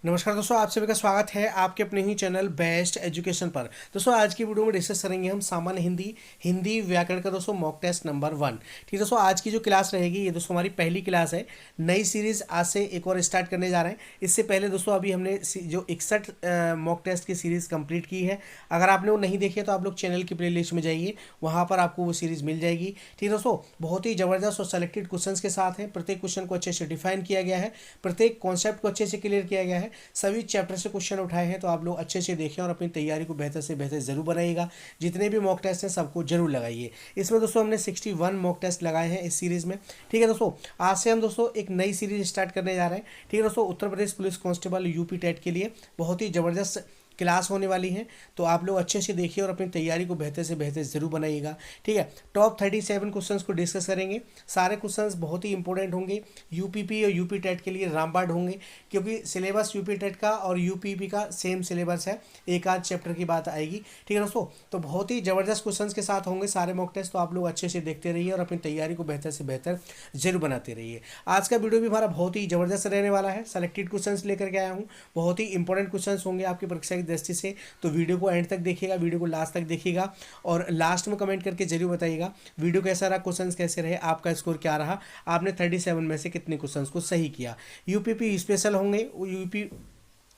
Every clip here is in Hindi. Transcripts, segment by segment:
नमस्कार दोस्तों, आप सभी का स्वागत है आपके अपने ही चैनल बेस्ट एजुकेशन पर। दोस्तों आज की वीडियो में डिस्कस करेंगे हम सामान्य हिंदी हिंदी व्याकरण का दोस्तों मॉक टेस्ट नंबर 1। ठीक है दोस्तों, आज की जो क्लास रहेगी ये दोस्तों हमारी पहली क्लास है। नई सीरीज आज से एक और स्टार्ट करने जा रहे हैं। इससे पहले दोस्तों अभी हमने जो 61 मॉक टेस्ट की सीरीज कंप्लीट की है। अगर आपने वो नहीं देखी है तो आप लोग चैनल की प्ले लिस्ट में जाइए, वहाँ पर आपको वो सीरीज मिल जाएगी। ठीक है दोस्तों, बहुत ही जबरदस्त और सेलेक्टेड क्वेश्चन के साथ है। प्रत्येक क्वेश्चन को अच्छे से डिफाइन किया गया है, प्रत्येक कॉन्सेप्ट को अच्छे से क्लियर किया गया है। सभी चैप्टर से क्वेश्चन उठाए हैं, तो आप लोग अच्छे से देखें और अपनी तैयारी को बेहतर से बेहतर जरूर बनाइएगा। जितने भी मॉक टेस्ट हैं सबको जरूर लगाइए। इसमें दोस्तों हमने 61 मॉक टेस्ट लगाए हैं इस सीरीज में। ठीक है दोस्तों, आज से हम दोस्तों एक नई सीरीज स्टार्ट करने जा रहे हैं। ठीक है दोस्तों, Uttar Pradesh police constable UP TET के लिए बहुत ही जबरदस्त क्लास होने वाली है। तो आप लोग अच्छे से देखिए और अपनी तैयारी को बेहतर से बेहतर जरूर बनाइएगा। ठीक है, टॉप 37 क्वेश्चंस को डिस्कस करेंगे। सारे क्वेश्चंस बहुत ही इंपॉर्टेंट होंगे। यूपीपी और यूपी टेट के लिए रामबाण होंगे, क्योंकि सिलेबस यूपी टेट का और यूपीपी का सेम सिलेबस है। एक आध चैप्टर की बात आएगी। ठीक है दोस्तों, तो बहुत ही जबरदस्त क्वेश्चंस के साथ होंगे सारे मॉक टेस्ट। तो आप लोग अच्छे से देखते रहिए और अपनी तैयारी को बेहतर से बेहतर जरूर बनाते रहिए। आज का वीडियो भी हमारा बहुत ही जबरदस्त रहने वाला है। सेलेक्टेड क्वेश्चंस लेकर के आया हूँ, बहुत ही इंपॉर्टेंट क्वेश्चंस होंगे आपकी परीक्षा की दृष्टि से। तो वीडियो को एंड तक देखिएगा, वीडियो को लास्ट तक देखिएगा और लास्ट में कमेंट करके जरूर बताइएगा वीडियो कैसा रहा, क्वेश्चंस कैसे रहे, आपका स्कोर क्या रहा, आपने 37 में से कितने क्वेश्चंस को सही किया। यूपीपी स्पेशल होंगे,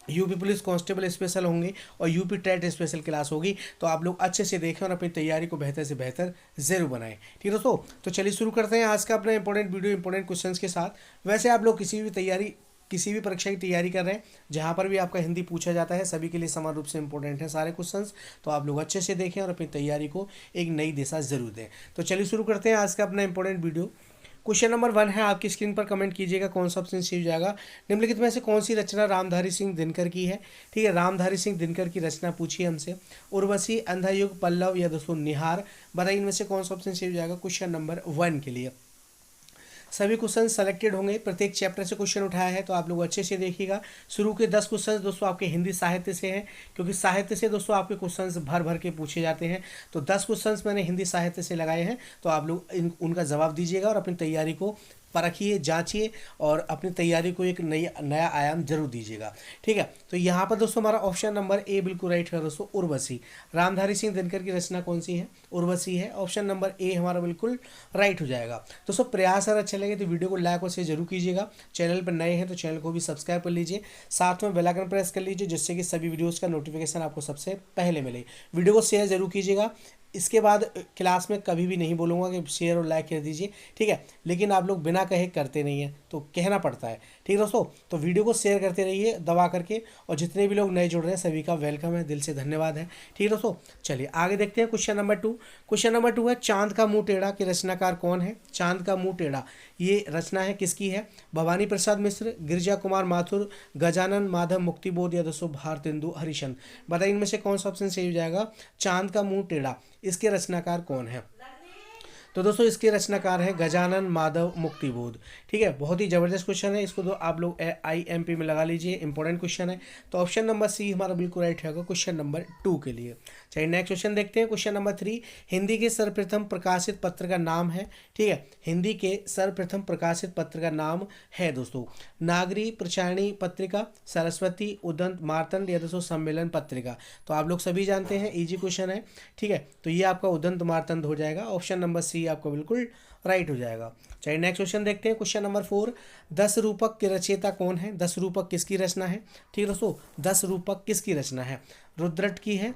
यूपी पुलिस कांस्टेबल स्पेशल होंगे और यूपी टेट स्पेशल क्लास होगी। तो आप लोग अच्छे से देखें और अपनी तैयारी को बेहतर से बेहतर जरूर बनाएं। ठीक है दोस्तों, तो चलिए शुरू करते हैं आज का अपना इंपॉर्टेंट वीडियो इंपॉर्टेंट क्वेश्चंस के साथ। वैसे आप लोग किसी भी परीक्षा की तैयारी कर रहे हैं, जहां पर भी आपका हिंदी पूछा जाता है, सभी के लिए समान रूप से इंपॉर्टेंट है सारे क्वेश्चंस। तो आप लोग अच्छे से देखें और अपनी तैयारी को एक नई दिशा जरूर दें। तो चलिए शुरू करते हैं आज का अपना इंपॉर्टेंट वीडियो। क्वेश्चन नंबर 1 है, आपकी स्क्रीन पर कमेंट कीजिएगा कौन सा ऑप्शन सही हो जाएगा। निम्नलिखित में से कौन सी रचना रामधारी सिंह दिनकर की है। ठीक है, रामधारी सिंह दिनकर की रचना पूछी हमसे। उर्वशी, अंधा युग, पल्लव या दोस्तों निहार। बताइए इनमें से कौन सा ऑप्शन सही हो जाएगा क्वेश्चन नंबर 1 के लिए। सभी क्वेश्चन सेलेक्टेड होंगे, प्रत्येक चैप्टर से क्वेश्चन उठाया है। तो आप लोग अच्छे से देखिएगा। शुरू के 10 क्वेश्चन दोस्तों आपके हिंदी साहित्य से हैं, क्योंकि साहित्य से दोस्तों आपके क्वेश्चंस भर भर के पूछे जाते हैं। तो 10 क्वेश्चंस मैंने हिंदी साहित्य से लगाए हैं। तो आप लोग उनका जवाब दीजिएगा और अपनी तैयारी को परखिए, जांचिए और अपनी तैयारी को एक नया आयाम जरूर दीजिएगा। ठीक है, तो यहाँ पर दोस्तों हमारा ऑप्शन नंबर ए बिल्कुल राइट है दोस्तों, उर्वशी। रामधारी सिंह दिनकर की रचना कौन सी है? उर्वशी है। ऑप्शन नंबर ए हमारा बिल्कुल राइट हो जाएगा। दोस्तों प्रयास अगर अच्छे लगे तो वीडियो को लाइक और शेयर जरूर कीजिएगा। चैनल पर नए हैं तो चैनल को भी सब्सक्राइब कर लीजिए, साथ में बेल आइकन प्रेस कर लीजिए, जिससे कि सभी वीडियोज़ का नोटिफिकेशन आपको सबसे पहले मिले। वीडियो को शेयर जरूर कीजिएगा। इसके बाद क्लास में कभी भी नहीं बोलूँगा कि शेयर और लाइक कर दीजिए। ठीक है, लेकिन आप लोग बिना कहे करते नहीं हैं, तो कहना पड़ता है। ठीक है दोस्तों, तो वीडियो को शेयर करते रहिए दबा करके, और जितने भी लोग नए जुड़ रहे हैं सभी का वेलकम है, दिल से धन्यवाद है। ठीक है दोस्तों, चलिए आगे देखते हैं क्वेश्चन नंबर 2। क्वेश्चन नंबर 2 है, चांद का मुंह टेढ़ा के रचनाकार कौन है? चांद का मुंह टेढ़ा ये रचना है किसकी है? भवानी प्रसाद मिश्र, गिरिजा कुमार माथुर, गजानन माधव मुक्तिबोध या दोस्तों भारतेंदु हरिश्चंद्र। बताइए इनमें से कौन सा ऑप्शन सही हो जाएगा? चांद का मुंह टेढ़ा, इसके रचनाकार कौन है? तो दोस्तों इसके रचनाकार है गजानन माधव मुक्तिबोध। ठीक है, बहुत ही जबरदस्त क्वेश्चन है, इसको तो आप लोग IMP में लगा लीजिए, इंपॉर्टेंट क्वेश्चन है। तो ऑप्शन नंबर सी हमारा बिल्कुल राइट होगा क्वेश्चन नंबर 2 के लिए। चलिए नेक्स्ट क्वेश्चन देखते हैं, क्वेश्चन नंबर 3। हिंदी के सर्वप्रथम प्रकाशित पत्र का नाम है। ठीक है, हिंदी के सर्वप्रथम प्रकाशित पत्र का नाम है दोस्तों नागरी, प्रचारणी पत्रिका, सरस्वती, उदंत, मार्तंड या दोस्तों सम्मेलन पत्रिका। तो आप लोग सभी जानते हैं, इजी क्वेश्चन है। ठीक है, तो ये आपका उदंत मार्तंड हो जाएगा। ऑप्शन नंबर सी आपको बिल्कुल राइट हो जाएगा। चलिए नेक्स्ट क्वेश्चन देखते हैं, क्वेश्चन नंबर 4। 10 रूपक के रचयिता कौन है? 10 रूपक किसकी रचना है? ठीक है दोस्तों, 10 रूपक किसकी रचना है? रुद्रट की है,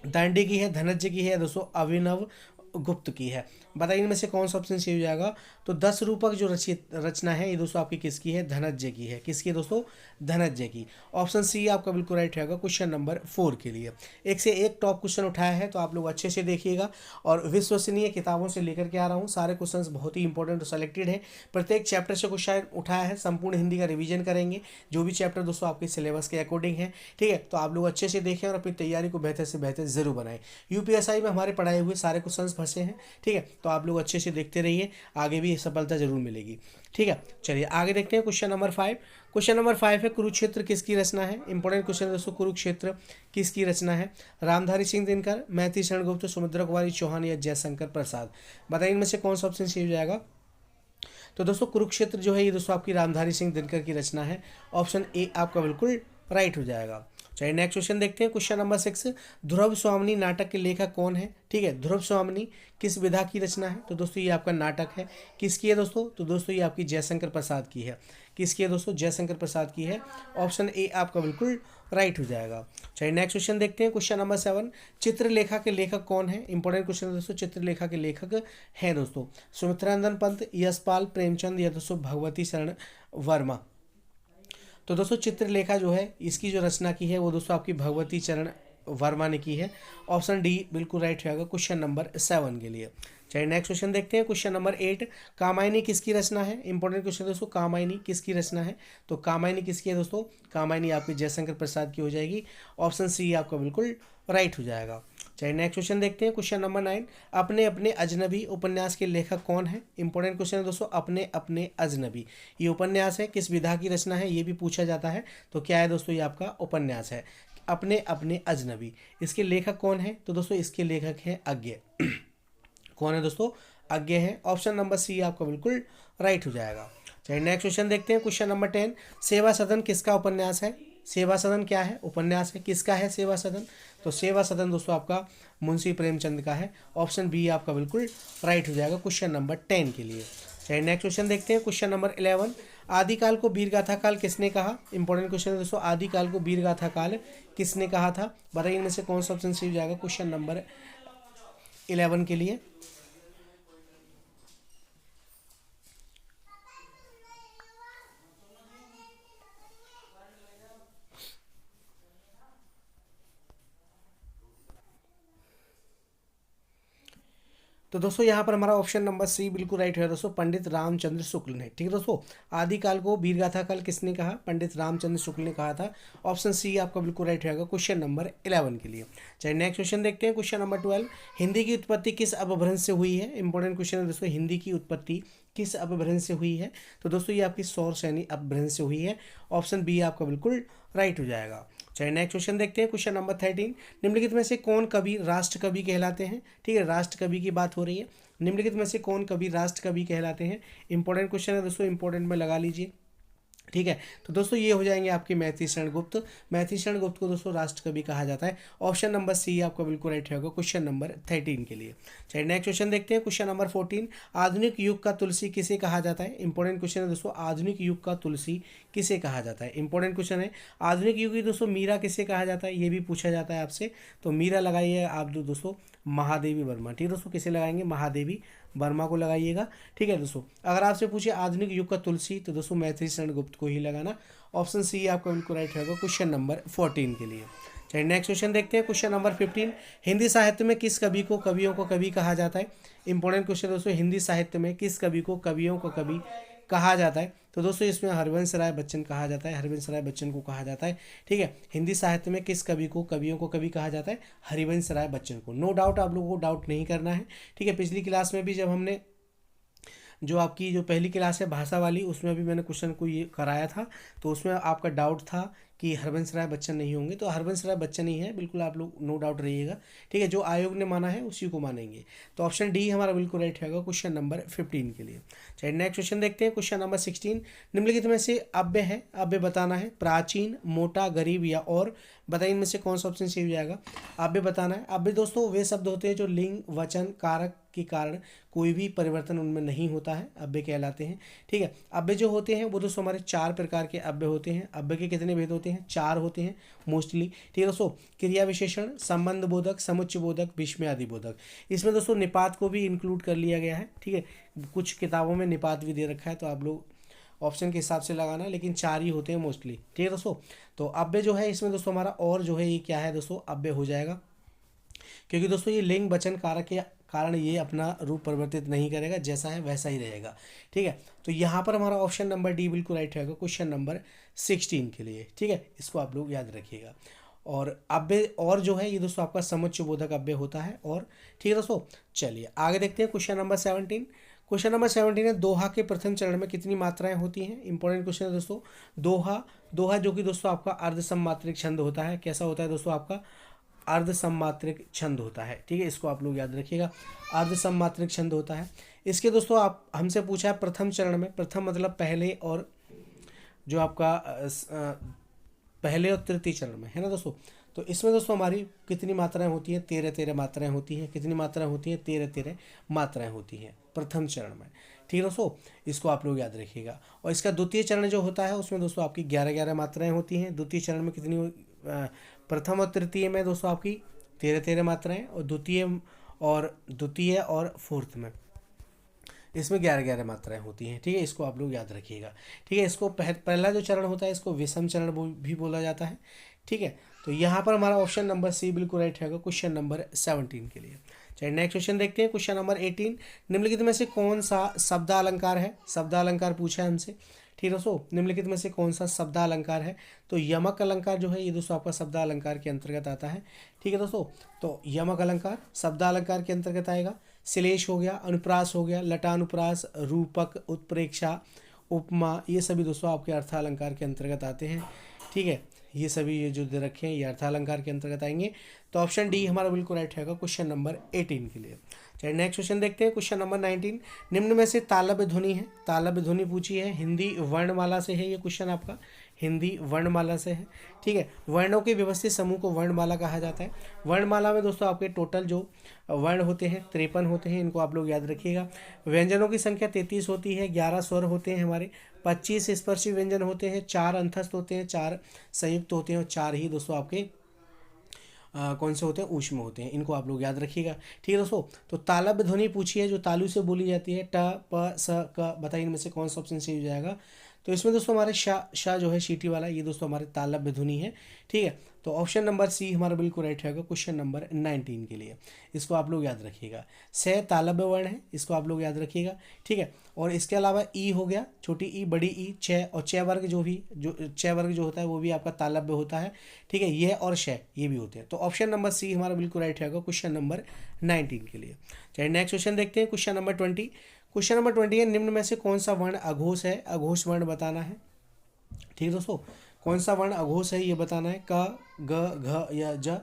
दांडी की है, धनंजय की है, दोस्तों अभिनव गुप्त की है। बताइए इनमें से कौन सा ऑप्शन सही हो जाएगा? तो 10 रूपक जो रचना है ये दोस्तों आपकी किसकी है? धनंजय की है। किसकी है दोस्तों? धनंजय की। ऑप्शन सी आपका बिल्कुल राइट रहेगा क्वेश्चन नंबर 4 के लिए। एक से एक टॉप क्वेश्चन उठाया है, तो आप लोग अच्छे से देखिएगा और विश्वसनीय किताबों से लेकर के आ रहा हूँ। सारे क्वेश्चंस बहुत ही इंपॉर्टेंट और सेलेक्टेड है। प्रत्येक चैप्टर से क्वेश्चन उठाया है, संपूर्ण हिंदी का रिवीजन करेंगे, जो भी चैप्टर दोस्तों आपके सिलेबस के अकॉर्डिंग है। ठीक है, तो आप लोग अच्छे से देखें और अपनी तैयारी को बेहतर से बेहतर जरूर बनाएं। UPSI में हमारे पढ़ाए हुए सारे क्वेश्चन फंसे हैं। ठीक है, तो आप लोग अच्छे से देखते रहिए, आगे भी सफलता जरूर मिलेगी। ठीक है, चलिए आगे देखते हैं क्वेश्चन नंबर 5। क्वेश्चन नंबर 5 है, कुरुक्षेत्र किसकी रचना है? इंपॉर्टेंट क्वेश्चन है दोस्तों, कुरुक्षेत्र किसकी रचना है? रामधारी सिंह दिनकर, मैथिली शरण गुप्त, सुमित्रा कुमारी चौहान या जयशंकर प्रसाद। बताइए इनमें से कौन सा ऑप्शन सही हो जाएगा? तो दोस्तों कुरुक्षेत्र जो है ये दोस्तों आपकी रामधारी सिंह दिनकर की रचना है। ऑप्शन ए आपका बिल्कुल राइट हो जाएगा। चलिए नेक्स्ट क्वेश्चन देखते हैं, क्वेश्चन नंबर 6। ध्रुव स्वामिनी नाटक के लेखक कौन है? ठीक है, ध्रुव स्वामिनी किस विधा की रचना है? तो दोस्तों ये आपका नाटक है। किसकी है दोस्तों? तो दोस्तों ये आपकी जयशंकर प्रसाद की है। किसकी है दोस्तों? जयशंकर प्रसाद की है। ऑप्शन ए आपका बिल्कुल राइट हो जाएगा। चलिए नेक्स्ट क्वेश्चन देखते हैं, क्वेश्चन नंबर 7। चित्रलेखा के लेखक कौन है? इंपॉर्टेंट क्वेश्चन है दोस्तों। चित्रलेखा के लेखक हैं दोस्तों सुमित्रानंदन पंत, यशपाल, प्रेमचंद या दोस्तों भगवती शरण वर्मा। तो दोस्तों चित्रलेखा जो है इसकी जो रचना की है वो दोस्तों आपकी भगवती चरण वर्मा ने की है। ऑप्शन डी बिल्कुल राइट होगा क्वेश्चन नंबर 7 के लिए। चलिए नेक्स्ट क्वेश्चन देखते हैं, क्वेश्चन नंबर 8। कामायनी किसकी रचना है? इंपॉर्टेंट क्वेश्चन दोस्तों, कामायनी किसकी रचना है? तो कामायनी किसकी है दोस्तों? कामायनी आपकी जयशंकर प्रसाद की हो जाएगी। ऑप्शन सी आपका बिल्कुल राइट हो जाएगा। चलिए नेक्स्ट क्वेश्चन देखते हैं, क्वेश्चन नंबर 9। अपने अपने अजनबी उपन्यास के लेखक कौन है? इंपॉर्टेंट क्वेश्चन है दोस्तों, अपने अपने अजनबी ये उपन्यास है, किस विधा की रचना है ये भी पूछा जाता है। तो क्या है दोस्तों? ये आपका उपन्यास है अपने अपने अजनबी। इसके लेखक कौन है? तो दोस्तों इसके लेखक हैं अज्ञे। कौन है दोस्तों? अज्ञे है। ऑप्शन नंबर सी आपका बिल्कुल राइट हो जाएगा। चलिए नेक्स्ट क्वेश्चन देखते हैं, क्वेश्चन नंबर 10। सेवा सदन किसका उपन्यास है? सेवा सदन क्या है? उपन्यास है। किसका है सेवा सदन? तो सेवा सदन दोस्तों आपका मुंशी प्रेमचंद का है। ऑप्शन बी आपका बिल्कुल राइट हो जाएगा क्वेश्चन नंबर 10 के लिए। चलिए नेक्स्ट क्वेश्चन देखते हैं, क्वेश्चन नंबर 11। आदिकाल को वीरगाथा काल किसने कहा? इंपॉर्टेंट क्वेश्चन है दोस्तों, आदिकाल को वीरगाथा काल किसने कहा था? बताइए इनमें से कौन सा ऑप्शन सही हो जाएगा क्वेश्चन नंबर 11 के लिए। तो दोस्तों यहाँ पर हमारा ऑप्शन नंबर सी बिल्कुल राइट है दोस्तों, पंडित रामचंद्र शुक्ल ने। ठीक है दोस्तों, आदिकाल को वीरगाथा काल किसने कहा? पंडित रामचंद्र शुक्ल ने कहा था। ऑप्शन सी आपका बिल्कुल राइट रहेगा क्वेश्चन नंबर 11 के लिए। चलिए नेक्स्ट क्वेश्चन देखते हैं, क्वेश्चन नंबर 12। हिंदी की उत्पत्ति किस अपभ्रंश से हुई है? इंपॉर्टेंट क्वेश्चन है दोस्तों, हिंदी की उत्पत्ति किस अपभ्रंश से हुई है? तो दोस्तों ये आपकी सौर सैनी अपभ्रंश से हुई है। ऑप्शन बी आपका बिल्कुल राइट हो जाएगा। चलिए नेक्स्ट क्वेश्चन देखते हैं, क्वेश्चन नंबर 13। निम्नलिखित में से कौन कवि राष्ट्र कवि कहलाते हैं? ठीक है, राष्ट्र कवि की बात हो रही है। निम्नलिखित में से कौन कवि राष्ट्र कवि कहलाते हैं? इंपॉर्टेंट क्वेश्चन है दोस्तों, इंपॉर्टेंट में लगा लीजिए। ठीक है, तो दोस्तों ये हो जाएंगे आपके मैथिली शरण गुप्त। मैथिली शरण गुप्त को दोस्तों राष्ट्र कवि कहा जाता है। ऑप्शन नंबर सी आपका बिल्कुल राइट होगा क्वेश्चन नंबर 13 के लिए। चलिए नेक्स्ट क्वेश्चन देखते हैं, क्वेश्चन नंबर 14। आधुनिक युग का तुलसी किसे कहा जाता है? इंपॉर्टेंट क्वेश्चन है दोस्तों, आधुनिक युग का तुलसी किसे कहा जाता है? इंपॉर्टेंट क्वेश्चन है, आधुनिक युग की दोस्तों मीरा किसे कहा जाता है? ये भी पूछा जाता है आपसे। तो मीरा लगाइए आप दोस्तों महादेवी वर्मा। ठीक है दोस्तों, किसे लगाएंगे? महादेवी वर्मा को लगाइएगा। ठीक है दोस्तों, अगर आपसे पूछे आधुनिक युग का तुलसी तो दोस्तों मैथिली शरण गुप्त को ही लगाना। ऑप्शन सी आपका बिल्कुल राइट रहेगा क्वेश्चन नंबर 14 के लिए। चलिए नेक्स्ट क्वेश्चन देखते हैं, क्वेश्चन नंबर 15। हिंदी साहित्य में किस कवि को कवियों को कवि कहा जाता है? इंपॉर्टेंट क्वेश्चन दोस्तों, हिंदी साहित्य में किस कवि को कवियों को कवि कहा जाता है? तो दोस्तों इसमें हरिवंश राय बच्चन कहा जाता है। हरिवंश राय बच्चन को कहा जाता है। ठीक है, हिंदी साहित्य में किस कवि को कवियों को कवि कहा जाता है? हरिवंश राय बच्चन को। नो डाउट, आप लोगों को डाउट नहीं करना है। ठीक है, पिछली क्लास में भी जब हमने जो आपकी जो पहली क्लास है भाषा वाली, उसमें भी मैंने क्वेश्चन को ये कराया था, तो उसमें आपका डाउट था कि हरवंश राय बच्चन नहीं होंगे। तो हरवंश राय बच्चन ही है, बिल्कुल आप लोग नो डाउट रहिएगा। ठीक है, जो आयोग ने माना है उसी को मानेंगे। तो ऑप्शन डी हमारा बिल्कुल राइट रहेगा क्वेश्चन नंबर 15 के लिए। चलिए नेक्स्ट क्वेश्चन देखते हैं, क्वेश्चन नंबर 16। निम्नलिखित में से अव्यय है, अव्यय बताना है। प्राचीन, मोटा, गरीब या और। बताइए इनमें से कौन सा ऑप्शन सही हो जाएगा? अव्यय बताना है। अव्यय दोस्तों वे शब्द होते हैं जो लिंग, वचन, कारक के कारण कोई भी परिवर्तन उनमें नहीं होता है, अव्यय कहलाते हैं। ठीक है, अव्यय जो होते हैं वो दोस्तों हमारे 4 प्रकार के अव्यय होते हैं। अव्यय के कितने भेद होते हैं? 4 होते हैं मोस्टली। ठीक है दोस्तों, क्रिया विशेषण, संबंध बोधक, समुच्चय बोधक, विस्मयादि बोधक। इसमें दोस्तों निपात को भी इंक्लूड कर लिया गया है। ठीक है, कुछ किताबों में निपात भी दे रखा है, तो आप लोग ऑप्शन के हिसाब से लगाना, लेकिन 4 ही होते हैं मोस्टली। ठीक है दोस्तों, तो अव्यय जो है इसमें दोस्तों हमारा और जो है ये क्या है दोस्तों? अव्यय हो जाएगा, क्योंकि दोस्तों ये लिंग, वचन, कारक के कारण ये अपना रूप परिवर्तित नहीं करेगा, जैसा है वैसा ही रहेगा। ठीक है, तो यहाँ पर हमारा ऑप्शन नंबर डी बिल्कुल राइट रहेगा क्वेश्चन नंबर 16 के लिए। ठीक है, इसको आप लोग याद रखिएगा। और अव्यय और जो है ये दोस्तों आपका समुच्चय बोधक अव्यय होता है। और ठीक है दोस्तों, चलिए आगे देखते हैं, क्वेश्चन नंबर 17। क्वेश्चन नंबर 17 है, दोहा के प्रथम चरण में कितनी मात्राएं होती हैं? इंपॉर्टेंट क्वेश्चन है दोस्तों। दोहा, दोहा जो कि दोस्तों आपका अर्धसममात्रिक छंद होता है। कैसा होता है दोस्तों? आपका अर्धसममात्रिक छंद होता है। ठीक है, इसको आप लोग याद रखिएगा, अर्धसममात्रिक छंद होता है। इसके दोस्तों आप हमसे पूछा है प्रथम चरण में, प्रथम मतलब पहले, और जो आपका पहले और तृतीय चरण में है ना दोस्तों। तो इसमें दोस्तों हमारी कितनी मात्राएं होती हैं, 13 मात्राएं होती हैं। कितनी मात्राएं होती हैं, 13 मात्राएं होती हैं प्रथम चरण में। ठीक है दोस्तों, इसको आप लोग याद रखिएगा। और इसका द्वितीय चरण जो होता है उसमें दोस्तों आपकी 11 मात्राएं होती हैं। द्वितीय चरण में कितनी प्रथम और तृतीय में दोस्तों आपकी 13 मात्राएं, और द्वितीय और फोर्थ में इसमें 11 मात्राएं होती हैं। ठीक है, इसको आप लोग याद रखिएगा। ठीक है, इसको पहला जो चरण होता है इसको विषम चरण भी बोला जाता है। ठीक है, तो यहाँ पर हमारा ऑप्शन नंबर सी बिल्कुल राइट रहेगा क्वेश्चन नंबर 17 के लिए। चलिए नेक्स्ट क्वेश्चन देखते हैं, क्वेश्चन नंबर 18। निम्नलिखित में से कौन सा शब्दालंकार है? शब्दालंकार पूछा है हमसे। ठीक है दोस्तों, निम्नलिखित में से कौन सा शब्दालंकार है? तो यमक अलंकार जो है ये दोस्तों आपका शब्दालंकार के अंतर्गत आता है। ठीक है दोस्तों, तो यमक अलंकार शब्दालंकार के अंतर्गत आएगा। श्लेष हो गया, अनुप्रास हो गया, लटानुप्रास, रूपक, उत्प्रेक्षा, उपमा, ये सभी दोस्तों आपके अर्थालंकार के अंतर्गत आते हैं। ठीक है, ये सभी ये जो दे रखे हैं ये अर्थालंकार के अंतर्गत आएंगे। तो ऑप्शन डी हमारा बिल्कुल राइट रहेगा क्वेश्चन नंबर 18 के लिए। चलिए नेक्स्ट क्वेश्चन देखते हैं, क्वेश्चन नंबर 19। निम्न में से तालव्य ध्वनि है, तालव्य ध्वनि पूछी है, हिंदी वर्णमाला से है ये क्वेश्चन आपका, हिंदी वर्णमाला से है। ठीक है, वर्णों के व्यवस्थित समूह को वर्णमाला कहा जाता है। वर्णमाला में दोस्तों आपके टोटल जो वर्ण होते हैं 53 होते हैं, इनको आप लोग याद रखिएगा। व्यंजनों की संख्या 33 होती है, 11 स्वर होते हैं हमारे, 25 स्पर्शी व्यंजन होते हैं, 4 अंतस्थ होते हैं, 4 संयुक्त होते हैं, और 4 ही दोस्तों आपके कौन से होते हैं, ऊष्म होते हैं। इनको आप लोग याद रखिएगा। ठीक है दोस्तों, तो तालव्य ध्वनि पूछी है जो तालु से बोली जाती है, ट प स क, बताइए इनमें से कौन सा ऑप्शन सही हो जाएगा। तो इसमें दोस्तों हमारे शाह जो है शीटी वाला, ये दोस्तों हमारे तालव्य ध्वनि है। ठीक है, तो ऑप्शन नंबर सी हमारा बिल्कुल राइट रहेगा क्वेश्चन नंबर 19 के लिए। इसको आप लोग याद रखिएगा। से तालव्य वर्ण है, इसको आप लोग याद रखिएगा। ठीक है, और इसके अलावा ई हो गया, छोटी ई, बड़ी ई, छ, और छ वर्ग जो होता है वो भी आपका तालव्य होता है। ठीक है, ये और श ये भी होते हैं। तो ऑप्शन नंबर सी हमारा बिल्कुल राइट रहेगा क्वेश्चन नंबर 19 के लिए। चलिए नेक्स्ट क्वेश्चन देखते हैं, क्वेश्चन नंबर 20। क्वेश्चन नंबर 20 है, निम्न में से कौन सा वर्ण अघोष है? अघोष वर्ण बताना है। ठीक है दोस्तों, कौन सा वर्ण अघोष है ये बताना है, क, ग, घ या ज।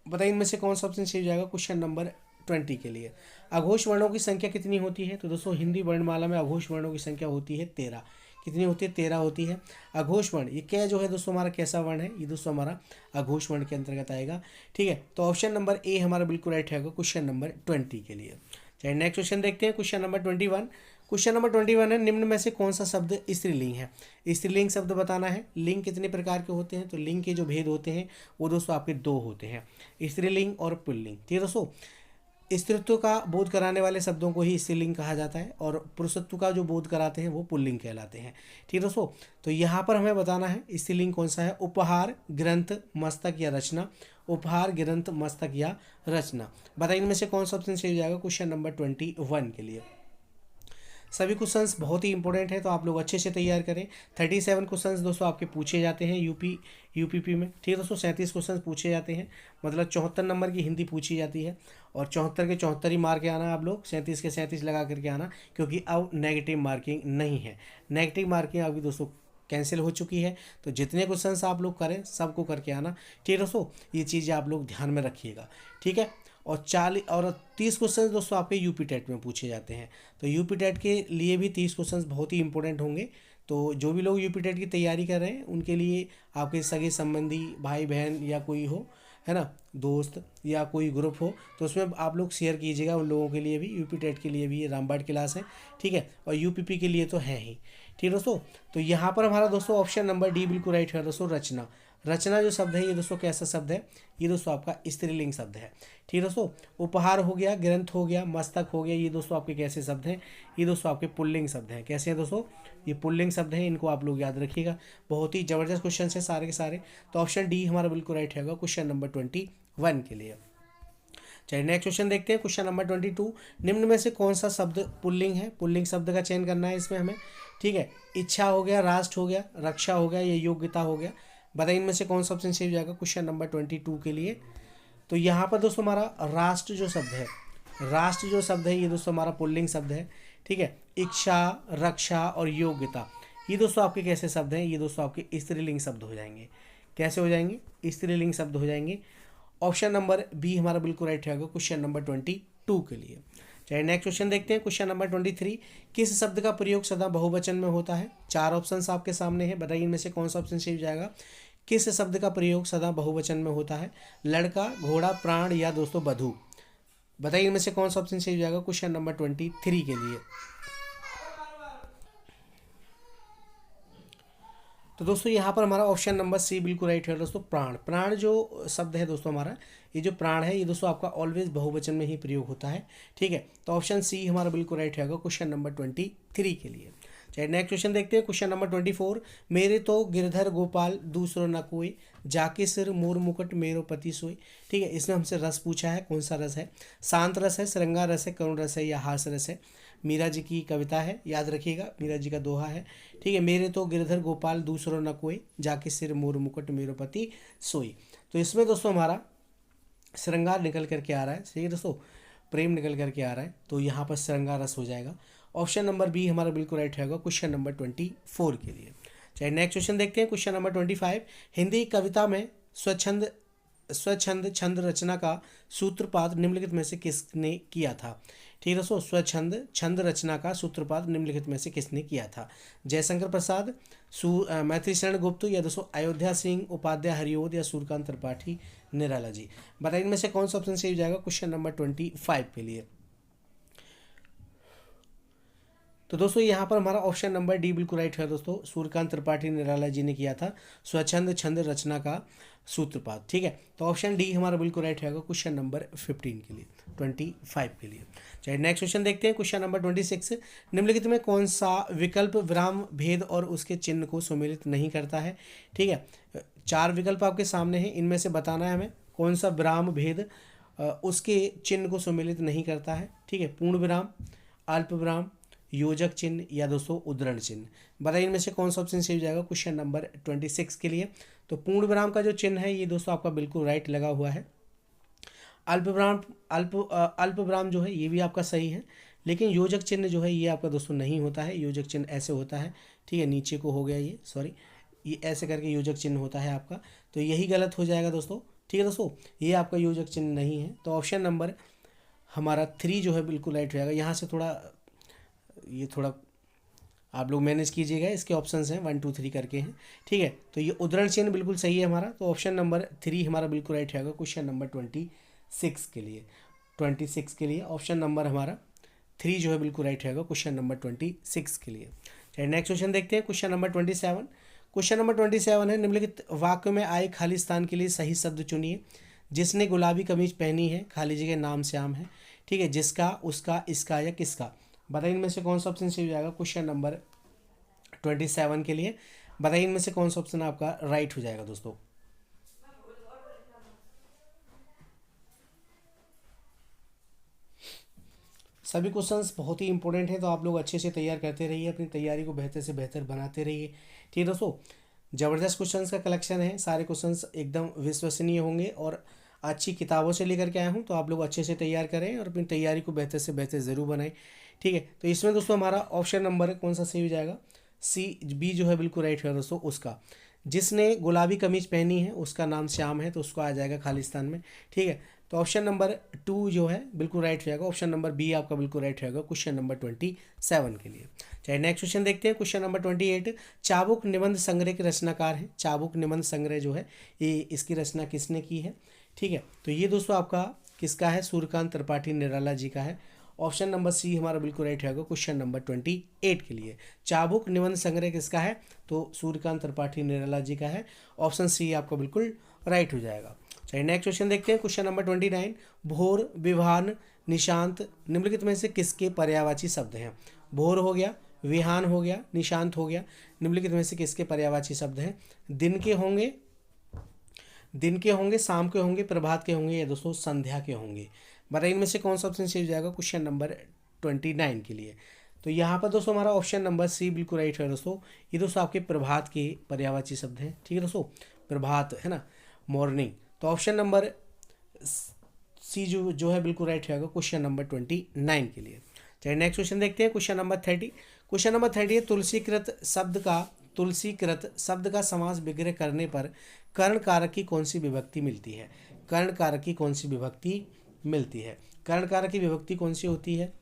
बताइए इनमें से कौन सा ऑप्शन सही हो जाएगा क्वेश्चन नंबर 20 के लिए। अघोष वर्णों की संख्या कितनी होती है? तो दोस्तों हिंदी वर्णमाला में अघोष वर्णों की संख्या होती है 13। कितनी होती है? 13 होती है। अघोष वर्ण ये क्या जो है दोस्तों हमारा कैसा वर्ण है? ये दोस्तों हमारा अघोष वर्ण के अंतर्गत आएगा। ठीक है, तो ऑप्शन नंबर ए हमारा बिल्कुल राइट रहेगा क्वेश्चन नंबर 20 के लिए। चलिए नेक्स्ट क्वेश्चन देखते हैं, क्वेश्चन नंबर 21। क्वेश्चन नंबर 21 है, निम्न में से कौन सा शब्द स्त्रीलिंग है? स्त्रीलिंग शब्द बताना है। लिंग कितने प्रकार के होते हैं? तो लिंग के जो भेद होते हैं वो दोस्तों आपके 2 होते हैं, स्त्रीलिंग और पुल्लिंग। ठीक है दोस्तों, स्त्रीत्व का बोध कराने वाले शब्दों को ही स्त्रीलिंग कहा जाता है, और पुरुषत्व का जो बोध कराते हैं वो पुल्लिंग कहलाते हैं। ठीक है दोस्तों, तो यहाँ पर हमें बताना है स्त्रीलिंग कौन सा है। उपहार, ग्रंथ, मस्तक या रचना। उपहार, ग्रंथ, मस्तक या रचना। बताइए इनमें से कौन सा ऑप्शन सही हो जाएगा क्वेश्चन नंबर 21 के लिए। सभी क्वेश्चंस बहुत ही इंपॉर्टेंट है, तो आप लोग अच्छे से तैयार करें। 37 क्वेश्चंस दोस्तों आपके पूछे जाते हैं यूपीपी में। ठीक है दोस्तों, 37 क्वेश्चंस पूछे जाते हैं, मतलब 74 नंबर की हिंदी पूछी जाती है, और 74 के 74 ही मार के आना आप लोग, 37 के 37 लगा करके आना, क्योंकि अब नेगेटिव मार्किंग नहीं है। नेगेटिव मार्किंग अभी दोस्तों कैंसिल हो चुकी है, तो जितने क्वेश्चंस आप लोग करें सबको करके आना। ठीक है दोस्तों, ये चीज़ आप लोग ध्यान में रखिएगा। ठीक है, और 30 क्वेश्चन दोस्तों आपके यूपी टेट में पूछे जाते हैं, तो यूपी टेट के लिए भी 30 क्वेश्चन बहुत ही इंपॉर्टेंट होंगे। तो जो भी लोग यूपी टेट की तैयारी कर रहे हैं उनके लिए, आपके सगे संबंधी भाई बहन या कोई हो, है ना, दोस्त या कोई ग्रुप हो, तो उसमें आप लोग शेयर कीजिएगा उन लोगों के लिए भी। यूपी टेट के लिए भी ये रामबाण क्लास है। ठीक है, और यूपीपी के लिए तो है ही। ठीक है दोस्तों, तो यहाँ पर हमारा दोस्तों ऑप्शन नंबर डी बिल्कुल राइट है दोस्तों, रचना। रचना जो शब्द है ये दोस्तों कैसा शब्द है? ये दोस्तों आपका स्त्रीलिंग शब्द है। ठीक है दोस्तों, उपहार हो गया, ग्रंथ हो गया, मस्तक हो गया, ये दोस्तों आपके कैसे शब्द हैं? ये दोस्तों आपके पुल्लिंग शब्द हैं। कैसे हैं दोस्तों? ये पुल्लिंग शब्द हैं, इनको आप लोग याद रखिएगा। बहुत ही जबरदस्त क्वेश्चन है सारे के सारे। तो ऑप्शन डी हमारा बिल्कुल राइट रहेगा क्वेश्चन नंबर 21 के लिए। चलिए नेक्स्ट क्वेश्चन देखते हैं, क्वेश्चन नंबर 22। निम्न में से कौन सा शब्द पुल्लिंग है? पुल्लिंग शब्द का चयन करना है इसमें हमें। ठीक है, इच्छा हो गया, राष्ट्र हो गया, रक्षा हो गया, या योग्यता हो गया। बताइए इनमें से कौन सा ऑप्शन सही हो जाएगा क्वेश्चन नंबर 22 के लिए। तो यहाँ पर दोस्तों हमारा राष्ट्र जो शब्द है, राष्ट्र जो शब्द है ये दोस्तों हमारा पुल्लिंग शब्द है। ठीक है, इच्छा, रक्षा और योग्यता, ये दोस्तों आपके कैसे शब्द हैं? ये दोस्तों आपके स्त्रीलिंग शब्द हो जाएंगे। कैसे हो जाएंगे? स्त्रीलिंग शब्द हो जाएंगे। ऑप्शन नंबर बी हमारा बिल्कुल राइट रहेगा क्वेश्चन नंबर 22 के लिए। चलिए नेक्स्ट क्वेश्चन देखते हैं। क्वेश्चन नंबर 23, किस शब्द का प्रयोग सदा बहुवचन में होता है? 4 ऑप्शंस आपके सामने है, बताइए इनमें से कौन सा ऑप्शन सही हो जाएगा। किस शब्द का प्रयोग सदा बहुवचन में होता है? लड़का, घोड़ा, प्राण या दोस्तों बधू। बताइए इनमें से कौन सा ऑप्शन सही हो जाएगा क्वेश्चन नंबर 23 के लिए। तो दोस्तों यहाँ पर हमारा ऑप्शन नंबर सी बिल्कुल राइट है दोस्तों। प्राण, प्राण जो शब्द है दोस्तों हमारा, ये जो प्राण है ये दोस्तों आपका ऑलवेज बहुवचन में ही प्रयोग होता है। ठीक है, तो ऑप्शन सी हमारा बिल्कुल राइट रहेगा क्वेश्चन नंबर 23 के लिए। चलिए नेक्स्ट क्वेश्चन देखते हैं। क्वेश्चन नंबर 24, मेरे तो गिरधर गोपाल दूसरो न कोई, जाके सिर मोर मुकुट मेरो पति सोई। ठीक है, इसमें हमसे रस पूछा है, कौन सा रस है? शांत रस है, श्रृंगार रस है, करुण रस है या हास्य रस है? मीरा जी की कविता है, याद रखिएगा, मीरा जी का दोहा है। ठीक है, मेरे तो गिरधर गोपाल दूसरो न कोई, जाके सिर मोर मुकुट मेरो पति सोई। तो इसमें दोस्तों हमारा श्रृंगार निकल करके आ रहा है। ठीक है दोस्तों, प्रेम निकल करके आ रहा है, तो यहाँ पर श्रृंगार रस हो जाएगा। ऑप्शन नंबर बी हमारा बिल्कुल राइट रहेगा क्वेश्चन नंबर 24 के लिए। चलिए नेक्स्ट क्वेश्चन देखते हैं। क्वेश्चन नंबर 25, हिंदी कविता में स्वच्छंद छंद रचना का सूत्रपात निम्नलिखित में से किसने किया था? ठीक है दोस्तों, स्वच्छंद छंद रचना का सूत्रपात निम्नलिखित में से किसने किया था? जयशंकर प्रसाद, मैथिली शरण गुप्त या दोस्तों अयोध्या सिंह उपाध्याय हरिओद या सूर्यकांत त्रिपाठी निराला जी। बताइए इनमें से कौन सा ऑप्शन सही हो जाएगा क्वेश्चन नंबर 25 के लिए। तो दोस्तों यहाँ पर हमारा ऑप्शन नंबर डी बिल्कुल राइट है दोस्तों। सूर्यकांत त्रिपाठी निराला जी ने किया था स्वच्छंद छंद रचना का सूत्रपात। ठीक है, तो ऑप्शन डी हमारा बिल्कुल राइट रहेगा क्वेश्चन नंबर 15 के लिए, 25 के लिए। चलिए नेक्स्ट क्वेश्चन देखते हैं। क्वेश्चन नंबर 26, निम्नलिखित में कौन सा विकल्प विराम भेद और उसके चिन्ह को सम्मिलित नहीं करता है? ठीक है, 4 विकल्प आपके सामने हैं, इनमें से बताना है हमें कौन सा विराम भेद उसके चिन्ह को सम्मिलित नहीं करता है। ठीक है, पूर्ण विराम, अल्प विराम, योजक चिन्ह या दोस्तों उद्धरण चिन्ह। बताइए इनमें से कौन सा ऑप्शन सही हो जाएगा क्वेश्चन नंबर 26 के लिए। तो पूर्ण विराम का जो चिन्ह है ये दोस्तों आपका बिल्कुल राइट लगा हुआ है। अल्प विराम जो है ये भी आपका सही है, लेकिन योजक चिन्ह जो है ये आपका दोस्तों नहीं होता है। योजक चिन्ह ऐसे होता है, ठीक है, नीचे को हो गया ये, सॉरी, ये ऐसे करके योजक चिन्ह होता है आपका, तो यही गलत हो जाएगा दोस्तों। ठीक है दोस्तों, ये आपका योजक चिन्ह नहीं है, तो ऑप्शन नंबर हमारा 3 जो है बिल्कुल राइट हो जाएगा। यहाँ से थोड़ा आप लोग मैनेज कीजिएगा, इसके ऑप्शंस हैं 1 2 3 करके हैं। ठीक है, तो ये उद्धरण चिन्ह बिल्कुल सही है हमारा, तो ऑप्शन नंबर 3 हमारा बिल्कुल राइट रहेगा क्वेश्चन नंबर 26 के लिए। 26 के लिए ऑप्शन नंबर हमारा 3 जो है बिल्कुल राइट रहेगा क्वेश्चन नंबर 26 के लिए। चलिए नेक्स्ट क्वेश्चन देखते हैं। क्वेश्चन नंबर 27, क्वेश्चन नंबर 27 है, निम्नलिखित वाक्य में आए खाली स्थान के लिए सही शब्द चुनिए। जिसने गुलाबी कमीज पहनी है, खाली जगह नाम श्याम है। ठीक है, जिसका, उसका, इसका या किसका। बताइए इनमें से कौन सा ऑप्शन सही हो जाएगा क्वेश्चन नंबर 27 के लिए। बताइए इनमें से कौन सा ऑप्शन आपका राइट हो जाएगा दोस्तों। सभी क्वेश्चंस बहुत ही इंपॉर्टेंट हैं, तो आप लोग अच्छे से तैयार करते रहिए, अपनी तैयारी को बेहतर से बेहतर बनाते रहिए। ठीक है दोस्तों, ज़बरदस्त क्वेश्चंस का कलेक्शन है, सारे क्वेश्चंस एकदम विश्वसनीय होंगे और अच्छी किताबों से लेकर के आया हूँ, तो आप लोग अच्छे से तैयार करें और अपनी तैयारी को बेहतर से बेहतर ज़रूर बनाएं। ठीक है, तो इसमें दोस्तों हमारा ऑप्शन नंबर कौन सा सही हो जाएगा? बी जो है बिल्कुल राइट है दोस्तों। उसका, जिसने गुलाबी कमीज पहनी है उसका नाम श्याम है, तो उसको आ जाएगा खालिस्तान में। ठीक है, तो ऑप्शन नंबर 2 जो है बिल्कुल राइट रहेगा। ऑप्शन नंबर बी आपका बिल्कुल राइट रहेगा क्वेश्चन नंबर 27 के लिए। चलिए नेक्स्ट क्वेश्चन देखते हैं। क्वेश्चन नंबर 28, चाबुक निबंध संग्रह के रचनाकार हैं। चाबुक निबंध संग्रह जो है ये इसकी रचना किसने की है? ठीक है, तो ये दोस्तों आपका किसका है? सूर्यकांत त्रिपाठी निराला जी का है। ऑप्शन नंबर सी हमारा बिल्कुल राइट रहेगा क्वेश्चन नंबर 28 के लिए। चाबुक निबंध संग्रह किसका है? तो सूर्यकांत त्रिपाठी निराला जी का है। ऑप्शन सी आपका बिल्कुल राइट हो जाएगा। चलिए नेक्स्ट क्वेश्चन देखते हैं। क्वेश्चन नंबर 29, भोर, विभान, निशांत निम्नलिखित में से किसके पर्यायवाची शब्द हैं? भोर हो गया, विहान हो गया, निशांत हो गया, निम्नलिखित में से किसके पर्यायवाची शब्द हैं? दिन के होंगे, शाम के होंगे, प्रभात के होंगे या दोस्तों संध्या के होंगे। बताइए इनमें से कौन सा ऑप्शन सही हो जाएगा क्वेश्चन नंबर 29 के लिए। तो यहाँ पर दोस्तों हमारा ऑप्शन नंबर सी बिल्कुल राइट है दोस्तों। ये दोस्तों आपके प्रभात के पर्यायवाची शब्द हैं। ठीक है दोस्तों, प्रभात है ना, मॉर्निंग, तो ऑप्शन नंबर सी जो है बिल्कुल राइट रहेगा क्वेश्चन नंबर 29 के लिए। चलिए नेक्स्ट क्वेश्चन देखते हैं। क्वेश्चन नंबर 30, क्वेश्चन नंबर 30 है, तुलसीकृत शब्द का समास विग्रह करने पर कर्ण कारक की कौन सी विभक्ति मिलती है? कर्ण कारक की कौन सी विभक्ति मिलती है? कर्ण कारक की विभक्ति कौन सी होती है?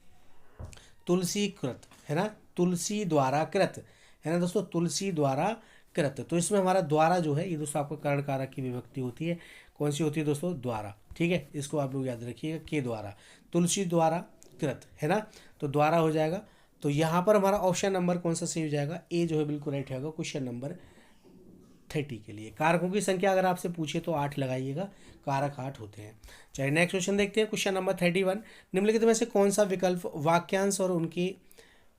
तुलसी कृत, है ना, तुलसी द्वारा कृत, है ना दोस्तों, तुलसी द्वारा कृत। तो इसमें हमारा द्वारा जो है ये दोस्तों आपका कर्ण कारक की विभक्ति होती है। कौन सी होती है दोस्तों? द्वारा। ठीक है, इसको आप लोग याद रखिएगा, के द्वारा, तुलसी द्वारा कृत, है ना, तो द्वारा हो जाएगा। तो यहाँ पर हमारा ऑप्शन नंबर कौन सा सही हो जाएगा? ए जो है बिल्कुल राइट होगा क्वेश्चन नंबर 30 के लिए। कारकों की संख्या अगर आपसे पूछे तो 8 लगाइएगा, कारक 8 होते हैं। चलिए नेक्स्ट क्वेश्चन देखते हैं, क्वेश्चन नंबर 31। निम्नलिखित में से कौन सा विकल्प वाक्यांश और उनके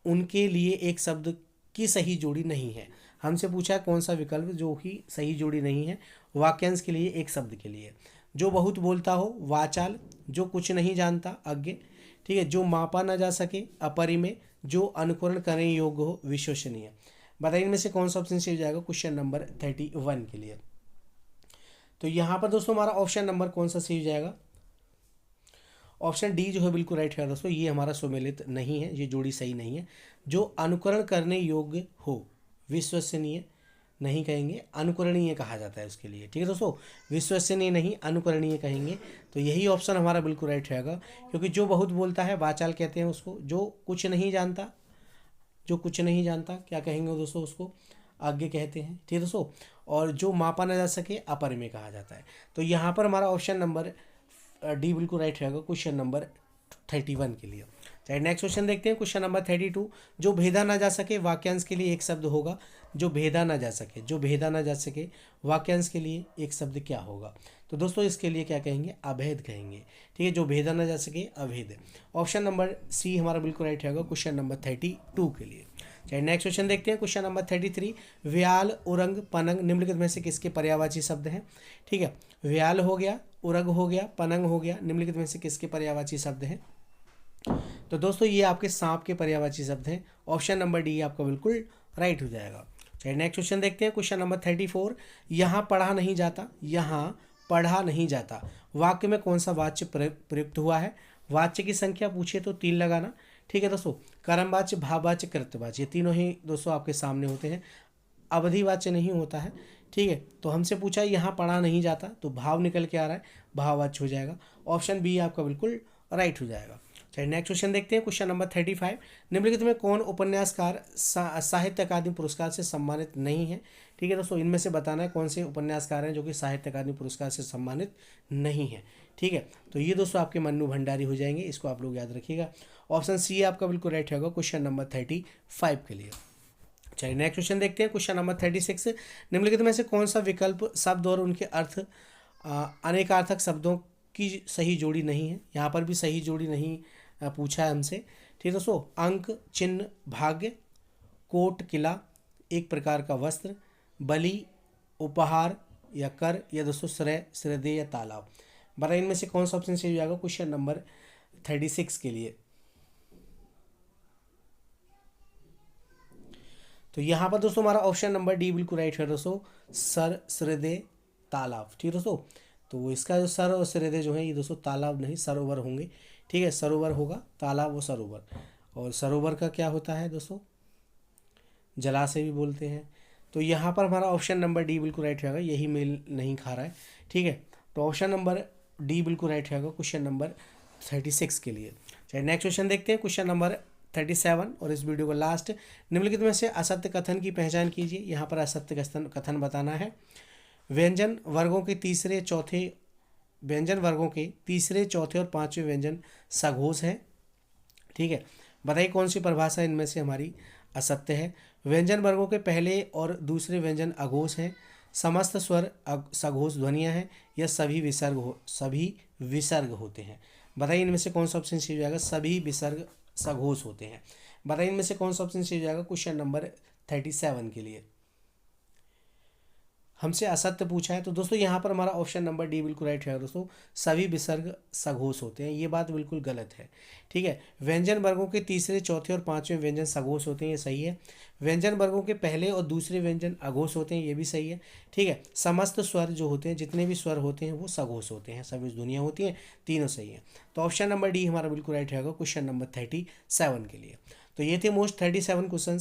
उनके लिए एक शब्द की सही जोड़ी नहीं है? हमसे पूछा है कौन सा विकल्प जो कि सही जोड़ी नहीं है वाक्यांश के लिए, एक शब्द के लिए। जो बहुत बोलता हो, वाचाल। जो कुछ नहीं जानता, अज्ञ। ठीक है, जो मापा ना जा सके, अपरिमेय। जो अनुकरण करने योग्य हो, विश्वसनीय। बताइए इनमें से कौन सा ऑप्शन सही हो जाएगा क्वेश्चन नंबर 31 के लिए? तो यहाँ पर दोस्तों हमारा ऑप्शन नंबर कौन सा सही हो जाएगा? ऑप्शन डी जो है बिल्कुल राइट है दोस्तों, ये हमारा सुमेलित नहीं है, ये जोड़ी सही नहीं है। जो अनुकरण करने योग्य हो, विश्वसनीय नहीं कहेंगे, अनुकरणीय कहा जाता है उसके लिए। ठीक है दोस्तों, विश्वसनीय नहीं, अनुकरणीय कहेंगे। तो यही ऑप्शन हमारा बिल्कुल राइट रहेगा, क्योंकि जो बहुत बोलता है वाचाल कहते हैं उसको। जो कुछ नहीं जानता, जो कुछ नहीं जानता क्या कहेंगे दोस्तों? उसको आगे कहते हैं। ठीक है दोस्तों, और जो मापा न जा सके, अपरिमेय कहा जाता है। तो यहाँ पर हमारा ऑप्शन नंबर डी बिल्कुल राइट रहेगा क्वेश्चन नंबर 31 के लिए। चलिए नेक्स्ट क्वेश्चन देखते हैं, क्वेश्चन नंबर 32। जो भेदा ना जा सके वाक्यांश के लिए एक शब्द होगा। जो भेदा ना जा सके, जो भेदा ना जा सके वाक्यांश के लिए एक शब्द क्या होगा? तो दोस्तों इसके लिए क्या कहेंगे? अभेद कहेंगे। ठीक है, जो भेदा ना जा सके, अभेद। ऑप्शन नंबर सी हमारा बिल्कुल राइट रहेगा क्वेश्चन नंबर 32 के लिए। चलिए नेक्स्ट क्वेश्चन देखते हैं, क्वेश्चन नंबर 33। व्याल, उरंग, पनंग निम्नलिखित में से किसके पर्यायवाची शब्द हैं? ठीक है, व्याल हो गया, उरग हो गया, पनंग हो गया, निम्नलिखित में से किसके पर्यायवाची शब्द हैं? तो दोस्तों ये आपके सांप के पर्यायवाची शब्द हैं। ऑप्शन नंबर डी आपका बिल्कुल राइट हो जाएगा। चलिए नेक्स्ट क्वेश्चन देखते हैं, क्वेश्चन नंबर 34। यहाँ पढ़ा नहीं जाता, यहाँ पढ़ा नहीं जाता वाक्य में कौन सा वाच्य प्रयुक्त हुआ है? वाच्य की संख्या पूछे तो 3 लगाना। ठीक है दोस्तों, कर्मवाच्य, भाववाच्य, कृत्यवाच्य, ये तीनों ही दोस्तों आपके सामने होते हैं, अवधिवाच्य नहीं होता है। ठीक है, तो हमसे पूछा यहाँ पढ़ा नहीं जाता, तो भाव निकल के आ रहा है, भाववाच्य हो जाएगा। ऑप्शन बी आपका बिल्कुल राइट हो जाएगा। चलिए नेक्स्ट क्वेश्चन देखते हैं, क्वेश्चन नंबर 35। निम्नलिखित में कौन उपन्यासकार साहित्य अकादमी पुरस्कार से सम्मानित नहीं है? ठीक है दोस्तों, इनमें से बताना है कौन से उपन्यासकार हैं जो कि साहित्य अकादमी पुरस्कार से सम्मानित नहीं है। ठीक है, तो ये दोस्तों आपके मन्नू भंडारी हो जाएंगे, इसको आप लोग याद रखिएगा। ऑप्शन सी आपका बिल्कुल राइट होगा क्वेश्चन नंबर 35 के लिए। चलिए नेक्स्ट क्वेश्चन देखते हैं, क्वेश्चन नंबर 36। निम्नलिखित में से कौन सा विकल्प शब्द और उनके अर्थ अनेकार्थक शब्दों की सही जोड़ी नहीं है? यहाँ पर भी सही जोड़ी नहीं पूछा है हमसे। ठीक है दोस्तों, अंक, चिन्ह, भाग्य, कोट, किला, एक प्रकार का वस्त्र, बलि, उपहार या कर, या दोस्तों श्रेय, श्रद्धेय या तालाब। बताइए इनमें से कौन सा ऑप्शन सही हो जाएगा क्वेश्चन नंबर 36 के लिए? तो यहाँ पर दोस्तों हमारा ऑप्शन नंबर डी बिल्कुल राइट है दोस्तों, सर, श्रद्धेय, तालाब। ठीक है दोस्तों, तो इसका जो सर और श्रद्धेय जो है ये दोस्तों तालाब नहीं सरोवर होंगे। ठीक है, सरोवर होगा, तालाब और सरोवर। और सरोवर का क्या होता है दोस्तों? जलाशय भी बोलते हैं। तो यहाँ पर हमारा ऑप्शन नंबर डी बिल्कुल राइट रहेगा, यही मेल नहीं खा रहा है। ठीक है, तो ऑप्शन नंबर डी बिल्कुल राइट रहेगा क्वेश्चन नंबर 36 के लिए। चलिए नेक्स्ट क्वेश्चन देखते हैं, क्वेश्चन नंबर 37 और इस वीडियो को लास्ट। निम्नलिखित में से असत्य कथन की पहचान कीजिए। यहाँ पर असत्य कथन बताना है। व्यंजन वर्गों के तीसरे, चौथे व्यंजन वर्गों के तीसरे, चौथे और पांचवें व्यंजन सघोष हैं। ठीक है, बताइए कौन सी परिभाषा इनमें से हमारी असत्य है? व्यंजन वर्गों के पहले और दूसरे व्यंजन अघोष हैं, समस्त स्वर सघोष ध्वनियाँ हैं, या सभी विसर्ग होते हैं। बताइए इनमें से कौन सा ऑप्शन सही हो जाएगा? सभी विसर्ग सघोष होते हैं। बताइए इनमें से कौन सा ऑप्शन सही हो जाएगा क्वेश्चन नंबर 37 के लिए? हमसे असत्य पूछा है, तो दोस्तों यहाँ पर हमारा ऑप्शन नंबर डी बिल्कुल राइट है दोस्तों, सभी विसर्ग सघोष होते हैं। ये बात बिल्कुल गलत है। ठीक है, व्यंजन वर्गों के तीसरे, चौथे और पांचवें व्यंजन सघोष होते हैं, ये सही है। व्यंजन वर्गों के पहले और दूसरे व्यंजन अघोष होते हैं, ये भी सही है। ठीक है, समस्त स्वर जो होते हैं, जितने भी स्वर होते हैं वो सघोष होते हैं, सभी ध्वनियाँ होती हैं, तीनों सही है। तो ऑप्शन नंबर डी हमारा बिल्कुल राइट रहेगा क्वेश्चन नंबर 37 के लिए। तो ये थे मोस्ट 37 क्वेश्चन।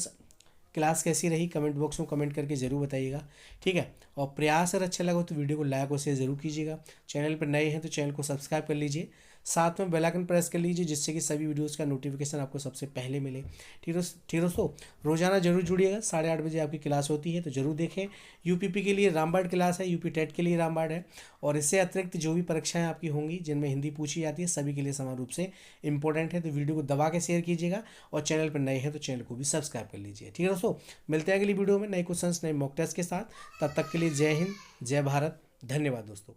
क्लास कैसी रही कमेंट बॉक्स में कमेंट करके ज़रूर बताइएगा। ठीक है, और प्रयास अगर अच्छा लगा तो वीडियो को लाइक और शेयर ज़रूर कीजिएगा। चैनल पर नए हैं तो चैनल को सब्सक्राइब कर लीजिए। साथ में बेल आइकन प्रेस कर लीजिए, जिससे कि सभी वीडियोज़ का नोटिफिकेशन आपको सबसे पहले मिले। ठीक दोस्तों, रोजाना जरूर जुड़िएगा, 8:30 बजे आपकी क्लास होती है, तो जरूर देखें। यूपीपी के लिए रामबाण क्लास है, यूपी टेट के लिए रामबाण है, और इससे अतिरिक्त जो भी परीक्षाएं आपकी होंगी जिनमें हिंदी पूछी जाती है सभी के लिए समान रूप से इंपॉर्टेंट है। तो वीडियो को दबा के शेयर कीजिएगा, और चैनल पर नए हैं तो चैनल को भी सब्सक्राइब कर लीजिए। ठीक है दोस्तों, मिलते हैं अगली वीडियो में नए क्वेश्चंस नए मॉक टेस्ट के साथ। तब तक के लिए जय हिंद, जय भारत, धन्यवाद दोस्तों।